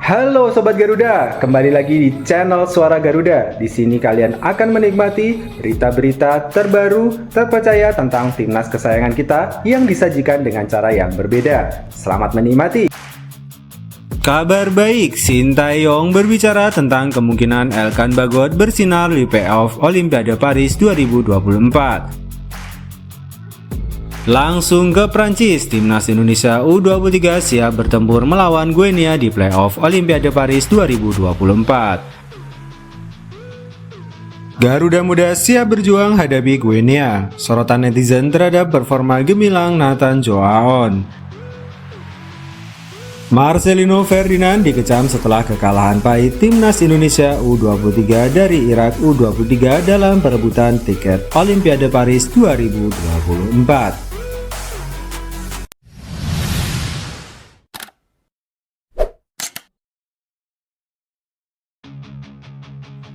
Halo Sobat Garuda, kembali lagi di channel Suara Garuda. Di sini kalian akan menikmati berita-berita terbaru, terpercaya tentang timnas kesayangan kita yang disajikan dengan cara yang berbeda. Selamat menikmati. Kabar baik, Sintayong berbicara tentang kemungkinan Elkan Bagot bersinar di playoff Olimpiade Paris 2024. Langsung ke Prancis, timnas Indonesia U23 siap bertempur melawan Guinea di playoff Olimpiade Paris 2024. Garuda Muda siap berjuang hadapi Guinea. Sorotan netizen terhadap performa gemilang Nathan Joaon. Marcelino Ferdinand dikecam setelah kekalahan pahit timnas Indonesia U23 dari Irak U23 dalam perebutan tiket Olimpiade Paris 2024.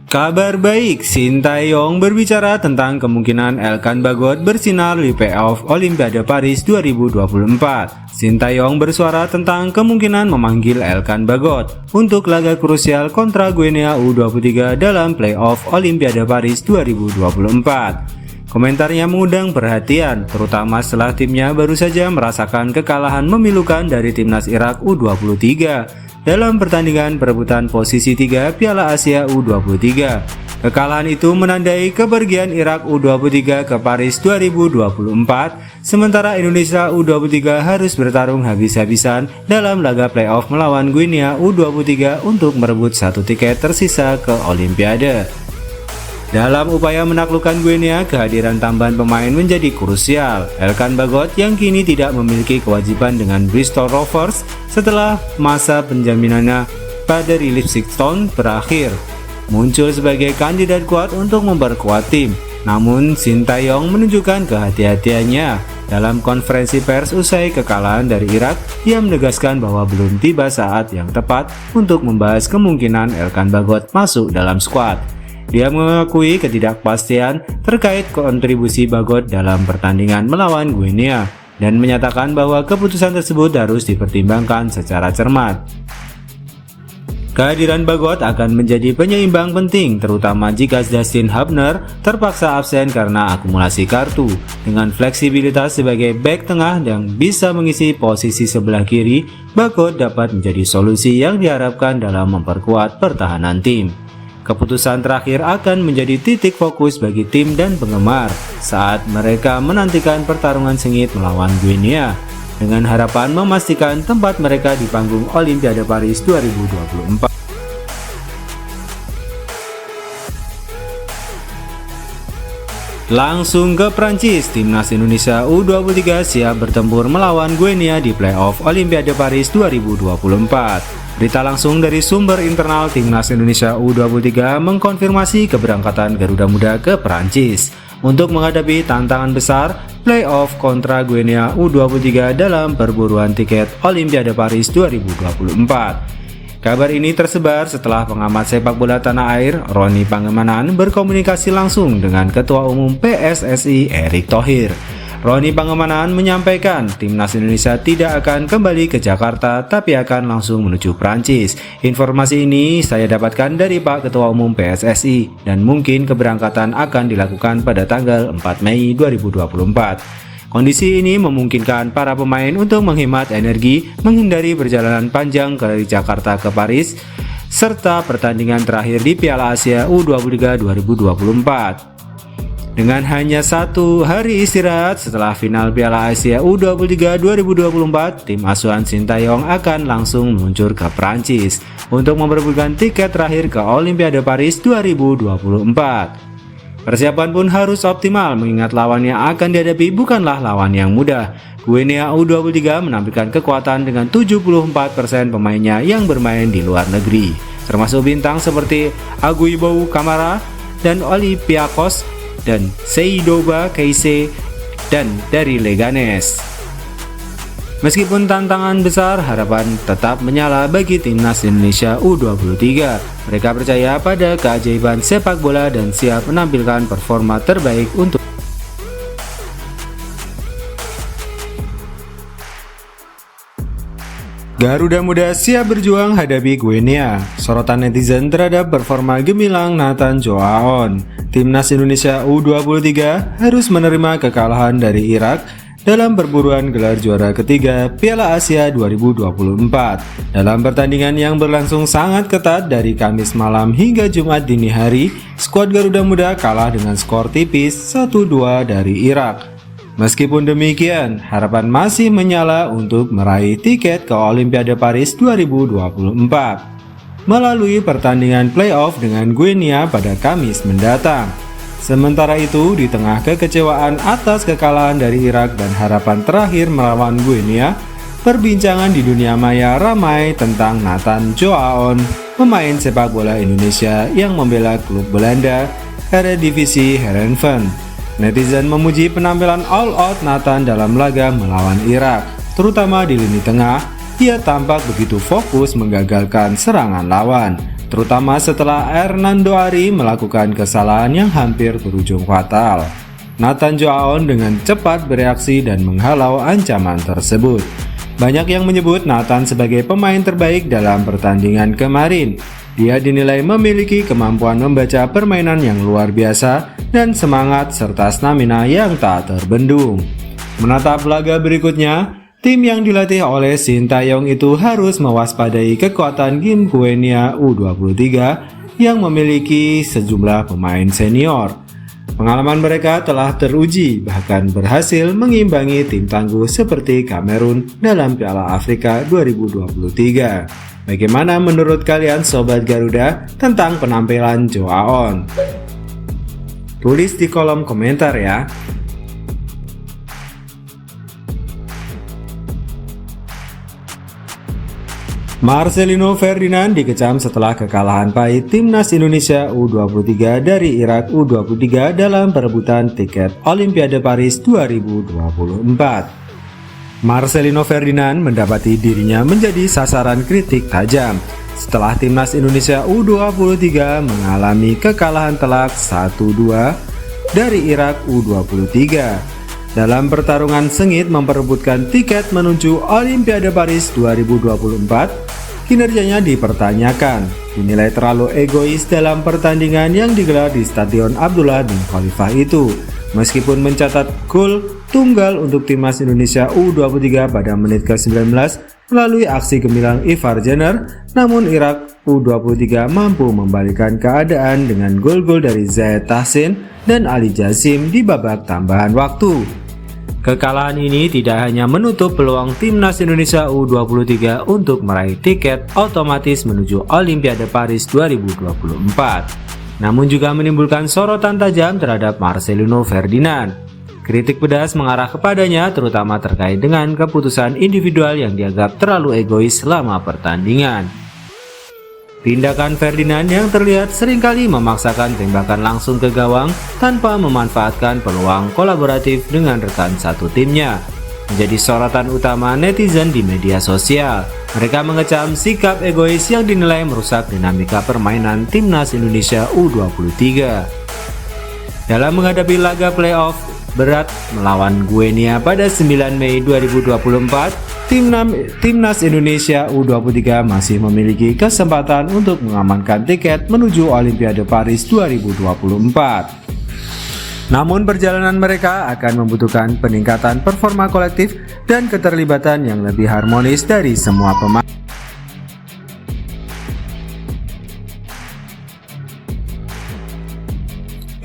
Kabar baik, Sintayong berbicara tentang kemungkinan Elkan Bagot bersinar di playoff Olimpiade Paris 2024. Sintayong bersuara tentang kemungkinan memanggil Elkan Bagot untuk laga krusial kontra Guinea U23 dalam playoff Olimpiade Paris 2024. Komentarnya mengundang perhatian, terutama setelah timnya baru saja merasakan kekalahan memilukan dari timnas Irak U23 dalam pertandingan perebutan posisi 3 Piala Asia U23. Kekalahan itu menandai kepergian Irak U23 ke Paris 2024, sementara Indonesia U23 harus bertarung habis-habisan dalam laga playoff melawan Guinea U23 untuk merebut satu tiket tersisa ke Olimpiade. Dalam upaya menaklukkan Guinea, kehadiran tambahan pemain menjadi krusial. Elkan Bagot yang kini tidak memiliki kewajiban dengan Bristol Rovers setelah masa penjaminannya pada Leipzig Town berakhir, muncul sebagai kandidat kuat untuk memperkuat tim. Namun Sintayong menunjukkan kehati-hatiannya dalam konferensi pers usai kekalahan dari Irak. Ia menegaskan bahwa belum tiba saat yang tepat untuk membahas kemungkinan Elkan Bagot masuk dalam skuad. Dia mengakui ketidakpastian terkait kontribusi Bagot dalam pertandingan melawan Guinea dan menyatakan bahwa keputusan tersebut harus dipertimbangkan secara cermat. Kehadiran Bagot akan menjadi penyeimbang penting, terutama jika Dustin Hubner terpaksa absen karena akumulasi kartu. Dengan fleksibilitas sebagai bek tengah yang bisa mengisi posisi sebelah kiri, Bagot dapat menjadi solusi yang diharapkan dalam memperkuat pertahanan tim. Keputusan terakhir akan menjadi titik fokus bagi tim dan penggemar saat mereka menantikan pertarungan sengit melawan Guinea, dengan harapan memastikan tempat mereka di panggung Olimpiade Paris 2024. Langsung ke Prancis, timnas Indonesia U23 siap bertempur melawan Guinea di playoff Olimpiade Paris 2024. Berita langsung dari sumber internal timnas Indonesia U23 mengkonfirmasi keberangkatan Garuda Muda ke Prancis untuk menghadapi tantangan besar playoff kontra Guinea U23 dalam perburuan tiket Olimpiade Paris 2024. Kabar ini tersebar setelah pengamat sepak bola tanah air Roni Pangemanan berkomunikasi langsung dengan Ketua Umum PSSI Erick Thohir. Roni Pangemanan menyampaikan timnas Indonesia tidak akan kembali ke Jakarta tapi akan langsung menuju Prancis. Informasi ini saya dapatkan dari Pak Ketua Umum PSSI dan mungkin keberangkatan akan dilakukan pada tanggal 4 Mei 2024. Kondisi ini memungkinkan para pemain untuk menghemat energi, menghindari perjalanan panjang dari Jakarta ke Paris, serta pertandingan terakhir di Piala Asia U23 2024. Dengan hanya satu hari istirahat setelah final Piala Asia U23 2024, tim asuhan Sintayong akan langsung meluncur ke Prancis untuk memperebutkan tiket terakhir ke Olimpiade Paris 2024. Persiapan pun harus optimal mengingat lawan yang akan dihadapi bukanlah lawan yang mudah. Guinea U23 menampilkan kekuatan dengan 74% pemainnya yang bermain di luar negeri, termasuk bintang seperti Aguibo Kamara dan Olympiakos dan Seidoba Keise dan dari Leganes. Meskipun tantangan besar, harapan tetap menyala bagi timnas Indonesia U23. Mereka percaya pada keajaiban sepak bola dan siap menampilkan performa terbaik untuk Garuda Muda siap berjuang hadapi Guinea. Sorotan netizen terhadap performa gemilang Nathan Joaon. Timnas Indonesia U23 harus menerima kekalahan dari Irak dalam perburuan gelar juara ketiga Piala Asia 2024. Dalam pertandingan yang berlangsung sangat ketat dari Kamis malam hingga Jumat dini hari, skuad Garuda Muda kalah dengan skor tipis 1-2 dari Irak. Meskipun demikian, harapan masih menyala untuk meraih tiket ke Olimpiade Paris 2024 melalui pertandingan playoff dengan Guinea pada Kamis mendatang. Sementara itu, di tengah kekecewaan atas kekalahan dari Irak dan harapan terakhir melawan Guinea, perbincangan di dunia maya ramai tentang Nathan Joaon, pemain sepak bola Indonesia yang membela klub Belanda, Eredivisie Heerenveen. Netizen memuji penampilan all-out Nathan dalam laga melawan Irak, terutama di lini tengah. Ia tampak begitu fokus menggagalkan serangan lawan, terutama setelah Hernando Ari melakukan kesalahan yang hampir berujung fatal. Nathan Joaon dengan cepat bereaksi dan menghalau ancaman tersebut. Banyak yang menyebut Nathan sebagai pemain terbaik dalam pertandingan kemarin. Dia dinilai memiliki kemampuan membaca permainan yang luar biasa dan semangat serta stamina yang tak terbendung. Menatap laga berikutnya, tim yang dilatih oleh Sintayong itu harus mewaspadai kekuatan Kim Guinea U23 yang memiliki sejumlah pemain senior. Pengalaman mereka telah teruji, bahkan berhasil mengimbangi tim tangguh seperti Kamerun dalam Piala Afrika 2023. Bagaimana menurut kalian Sobat Garuda tentang penampilan Joaon? Tulis di kolom komentar ya. Marcelino Ferdinand dikecam setelah kekalahan pahit Timnas Indonesia U23 dari Irak U23 dalam perebutan tiket Olimpiade Paris 2024. Marcelino Ferdinand mendapati dirinya menjadi sasaran kritik tajam setelah Timnas Indonesia U23 mengalami kekalahan telak 1-2 dari Irak U23 dalam pertarungan sengit memperebutkan tiket menuju Olimpiade Paris 2024. Kinerjanya dipertanyakan, dinilai terlalu egois dalam pertandingan yang digelar di Stadion Abdullah bin Khalifah itu. Meskipun mencatat gol tunggal untuk Timnas Indonesia U23 pada menit ke-19 melalui aksi gemilang Ivar Jenner, namun Irak U23 mampu membalikan keadaan dengan gol-gol dari Zahid Tahsin dan Ali Jazim di babak tambahan waktu. Kekalahan ini tidak hanya menutup peluang Timnas Indonesia U23 untuk meraih tiket otomatis menuju Olimpiade Paris 2024. Namun juga menimbulkan sorotan tajam terhadap Marcelino Ferdinand. Kritik pedas mengarah kepadanya terutama terkait dengan keputusan individual yang dianggap terlalu egois selama pertandingan. Tindakan Ferdinand yang terlihat seringkali memaksakan tembakan langsung ke gawang tanpa memanfaatkan peluang kolaboratif dengan rekan satu timnya menjadi sorotan utama netizen di media sosial. Mereka mengecam sikap egois yang dinilai merusak dinamika permainan Timnas Indonesia U23. Dalam menghadapi laga playoff berat melawan Guinea pada 9 Mei 2024, Timnas Indonesia U23 masih memiliki kesempatan untuk mengamankan tiket menuju Olimpiade Paris 2024. Namun perjalanan mereka akan membutuhkan peningkatan performa kolektif dan keterlibatan yang lebih harmonis dari semua pemain.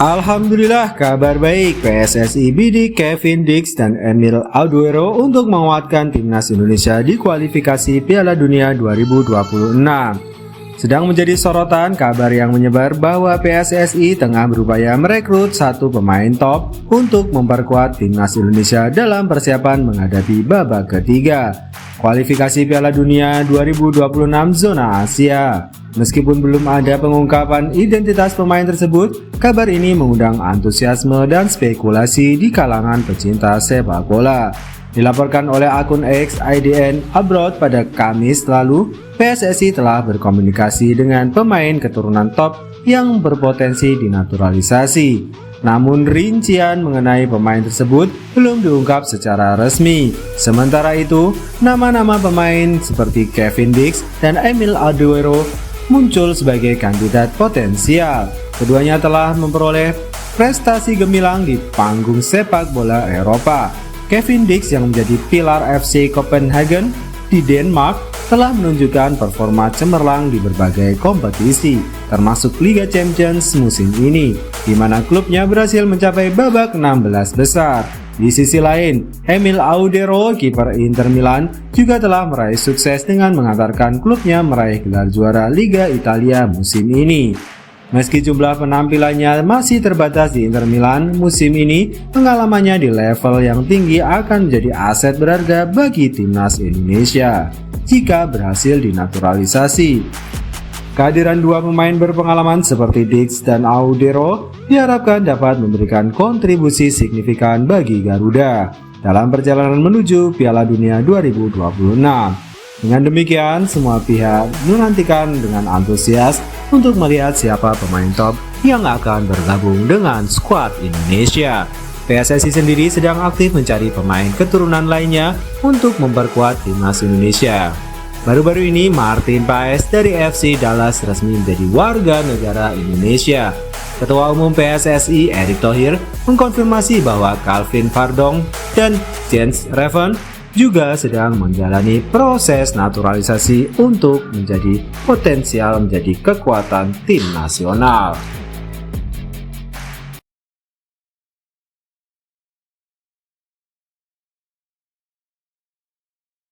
Alhamdulillah, kabar baik, PSSI bidik Kevin Dix dan Emil Aduero untuk menguatkan Timnas Indonesia di kualifikasi Piala Dunia 2026. Sedang menjadi sorotan kabar yang menyebar bahwa PSSI tengah berupaya merekrut satu pemain top untuk memperkuat Timnas Indonesia dalam persiapan menghadapi babak ketiga kualifikasi Piala Dunia 2026 zona Asia. Meskipun belum ada pengungkapan identitas pemain tersebut, kabar ini mengundang antusiasme dan spekulasi di kalangan pecinta sepak bola. Dilaporkan oleh akun X IDN Abroad pada Kamis lalu, PSSI telah berkomunikasi dengan pemain keturunan top yang berpotensi dinaturalisasi. Namun rincian mengenai pemain tersebut belum diungkap secara resmi. Sementara itu, nama-nama pemain seperti Kevin Dix dan Emil Aduero muncul sebagai kandidat potensial. Keduanya telah memperoleh prestasi gemilang di panggung sepak bola Eropa. Kevin Dix yang menjadi pilar FC Copenhagen di Denmark telah menunjukkan performa cemerlang di berbagai kompetisi, termasuk Liga Champions musim ini, di mana klubnya berhasil mencapai babak 16 besar. Di sisi lain, Emil Audero, kiper Inter Milan, juga telah meraih sukses dengan mengantarkan klubnya meraih gelar juara Liga Italia musim ini. Meski jumlah penampilannya masih terbatas di Inter Milan musim ini, pengalamannya di level yang tinggi akan menjadi aset berharga bagi timnas Indonesia jika berhasil dinaturalisasi. Kehadiran dua pemain berpengalaman seperti Dix dan Audero diharapkan dapat memberikan kontribusi signifikan bagi Garuda dalam perjalanan menuju Piala Dunia 2026. Dengan demikian, semua pihak menantikan dengan antusias untuk melihat siapa pemain top yang akan bergabung dengan skuad Indonesia. PSSI sendiri sedang aktif mencari pemain keturunan lainnya untuk memperkuat timnas Indonesia. Baru-baru ini Martin Paes dari FC Dallas resmi menjadi warga negara Indonesia. Ketua Umum PSSI Erick Thohir mengkonfirmasi bahwa Calvin Verdong dan Jens Reven juga sedang menjalani proses naturalisasi untuk menjadi potensial menjadi kekuatan tim nasional.